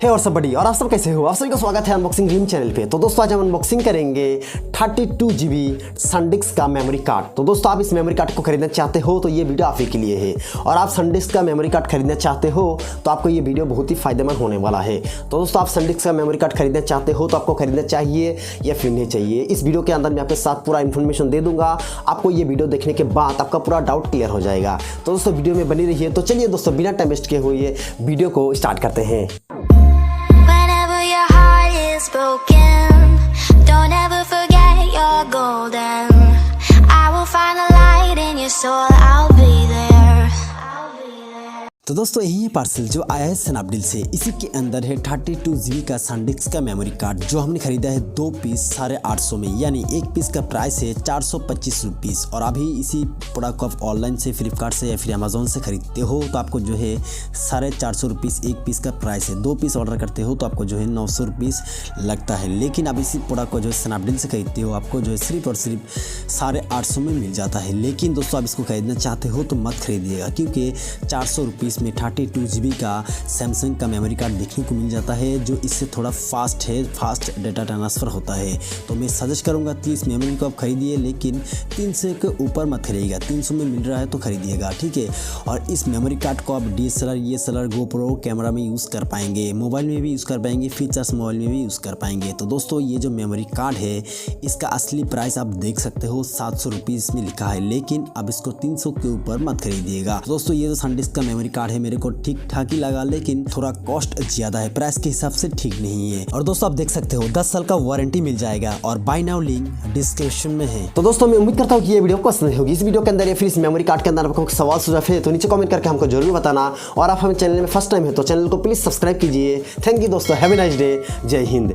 है और सब बढ़िया। और आप सब कैसे हो? आप सभी का स्वागत है अनबॉक्सिंग रिम चैनल पे। तो दोस्तों आज हम अनबॉक्सिंग करेंगे 32 GB SanDisk का मेमोरी कार्ड। तो दोस्तों आप इस मेमोरी कार्ड को खरीदना चाहते हो तो ये वीडियो आप ही के लिए है, और आप SanDisk का मेमोरी कार्ड खरीदना चाहते हो तो आपको ये वीडियो बहुत ही फायदेमंद होने वाला है। तो दोस्तों आप SanDisk का मेमोरी कार्ड खरीदना चाहते हो तो आपको खरीदना चाहिए या फिर नहीं चाहिए, इस वीडियो के अंदर मैं आपके साथ पूरा इन्फॉर्मेशन दे दूंगा। आपको ये वीडियो देखने के बाद आपका पूरा डाउट क्लियर हो जाएगा। तो दोस्तों वीडियो में बनी रहिए। तो चलिए दोस्तों बिना टाइम वेस्ट किए हुए वीडियो को स्टार्ट करते हैं। Broken, don't ever forget you're golden. I will find a light in your soul, I'll be there. तो दोस्तों यही है पार्सल जो आया है स्नैपडील से। इसी के अंदर है 32 GB का SanDisk का मेमोरी कार्ड जो हमने खरीदा है 2 पीस 850 में, यानी एक पीस का प्राइस है 425 रुपीज़। और अभी इसी प्रोडक्ट को आप ऑनलाइन से फ्लिपकार्ट से या फिर अमेजोन से खरीदते हो तो आपको जो है 450 रुपीज़ एक पीस का प्राइस है। 2 पीस ऑर्डर करते हो तो आपको जो है 900 रुपीज़ लगता है। लेकिन अब इसी प्रोडक्ट को जो है स्नैपडील से खरीदते हो आपको जो है सिर्फ और सिर्फ 850 में मिल जाता है। लेकिन दोस्तों आप इसको खरीदना चाहते हो तो मत खरीदिएगा, क्योंकि 400 रुपीज़ में 32 GB का सैमसंग का मेमोरी कार्ड देखने को मिल जाता है जो इससे थोड़ा फास्ट है, फास्ट डेटा ट्रांसफ़र होता है। तो मैं सजेस्ट करूंगा कि इस मेमोरी को आप खरीदिए, लेकिन 300 के ऊपर मत खरीदिएगा। 300 में मिल रहा है तो खरीदिएगा, ठीक है। और इस मेमोरी कार्ड को आप DSLR GoPro कैमरा में यूज़ कर पाएंगे, मोबाइल में भी यूज़ कर पाएंगे, फीचर्स मोबाइल में भी यूज़ कर पाएंगे। तो दोस्तों ये जो मेमोरी कार्ड है इसका असली प्राइस आप देख सकते हो 700 रुपीज़ में लिखा है, लेकिन अब इसको 300 के ऊपर मत खरीदिएगा। दोस्तों ये जो SanDisk का मेमोरी कार्ड है मेरे को ठीक ठाक ही लगा, लेकिन थोड़ा कॉस्ट ज्यादा है, प्राइस के हिसाब से ठीक नहीं है। और दोस्तों आप देख सकते हो 10 साल का वारंटी मिल जाएगा, और बाय नाउ लिंक डिस्क्रिप्शन में है। तो दोस्तों मैं उम्मीद करता हूँ कि ये वीडियो पसंद होगी। इस वीडियो के अंदर या फिर इस मेमोरी कार्ड के अंदर आपको सवाल सुझाव है तो नीचे कमेंट करके हमको जरूर बताना। और आप हमें चैनल में फर्स्ट टाइम है तो चैनल को प्लीज सब्सक्राइब कीजिए। थैंक यू दोस्तों, हैव ए नाइस डे, जय हिंद।